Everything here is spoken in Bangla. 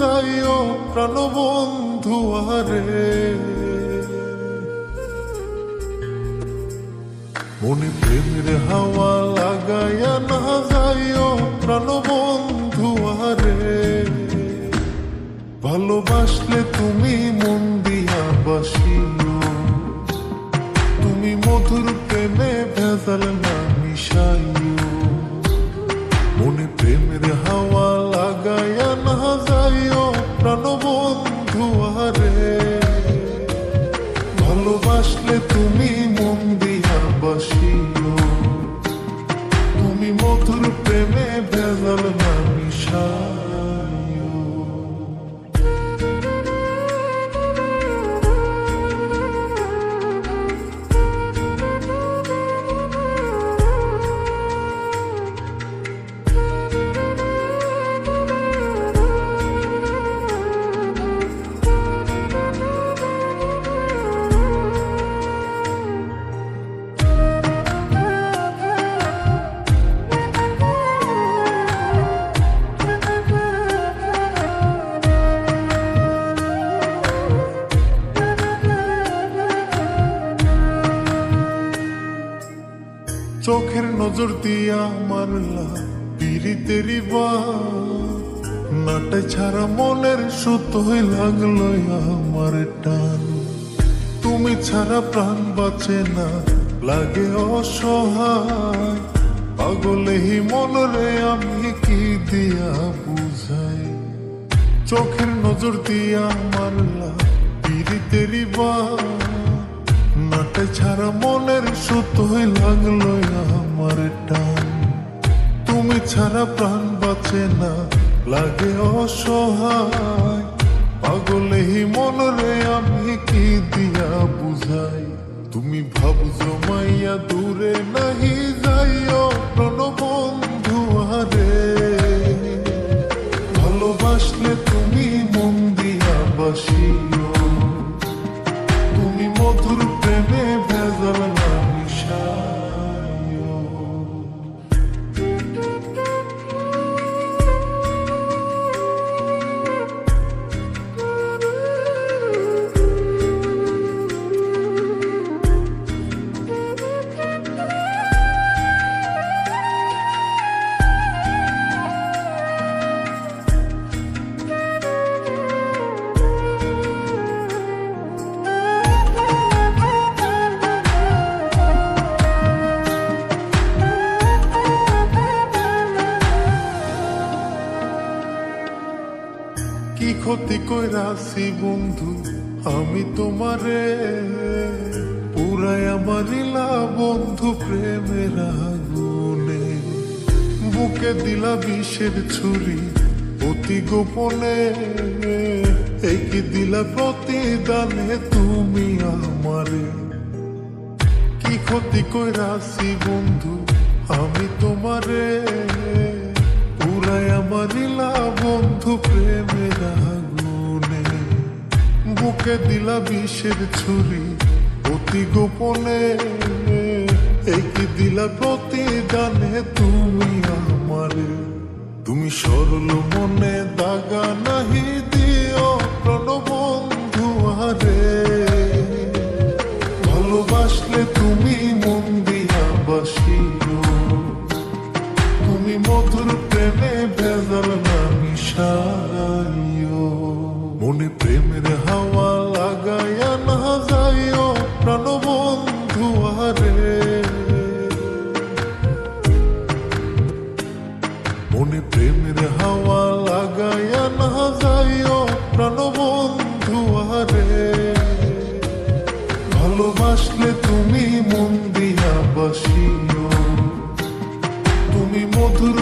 যাইও প্রাণবন্ধু আরে, মনে প্রেমের হাওয়া লাগাইয়া না যাইও প্রাণবন্ধু আরে। ভালোবাসলে তুমি মন দিয়া বাসিও, তুমি মধুর প্রেমে ভেজাল না মিশাইও। মনে প্রেমের হাওয়া লাগাইয়া না যাইও প্রাণবন্ধু আরে। ভালোবাসলে তুমি মন দিয়া বাসিও, তুমি মধুর প্রেমে ভেজাল না মিশাইও। চোখের নজর দিয়া মারলা পিরিতেরি বাত, নাটে ছাড়া মনের সুতোয় লাগলো আমার টান। তুমি ছাড়া প্রাণ বাঁচে না, লাগে অসহায়। পাগলেই মনরে আমি কি দিয়া বুঝাই। চোখের নজর দিয়া মারলা পিরিতেরি বাত, নাটে ছাড়া মনের সুতোয় লাগলো আমার টান। তুমি ছাড়া প্রাণ বাঁচে না, লাগে অসহায়। পাগলেই মনরে আমি কি দিয়া বুঝাই। তুমি ভাব জমাইয়া দূরে নাহি যাইও প্রাণবন্ধু আরে। ভালোবাসলে তুমি মন দিয়া বাসিও, তুমি মধুর প্রেমে ভেজাল না মিশাইও। কি ক্ষতি কইরাছি বন্ধু আমি তোমারে, পুরাই আমারিলা বন্ধু প্রেমের আগুনে। বুকে দিলা বিষের ছুরি অতি গোপনে, এই কি দিলা প্রতিদানে তুমি আমারে। কি ক্ষতি কইরাছি বন্ধু আমি তোমারে, পুরাই আমারিলা বন্ধু প্রেমের আগুনে। বুকে দিলা বিষের ছুরি অতি গোপনে, এই কি দিলা প্রতিদানে তুমি আমারে। তুমি সরল মনে দাগা নাহি দিও প্রাণবন্ধু আরে। ভালোবাসলে তুমি মন দিয়া বাসিও, তুমি মধুর প্রেমে ভেজাল না মিশাইও। মনে প্রেমের হাওয়া লাগাইয়া না যাইও প্রাণবন্ধু আরে। মনে প্রেমের হাওয়া লাগাইয়া না যাইও প্রাণবন্ধু আরে। ভালোবাসলে তুমি মন দিয়া বাসিও, তুমি মধুর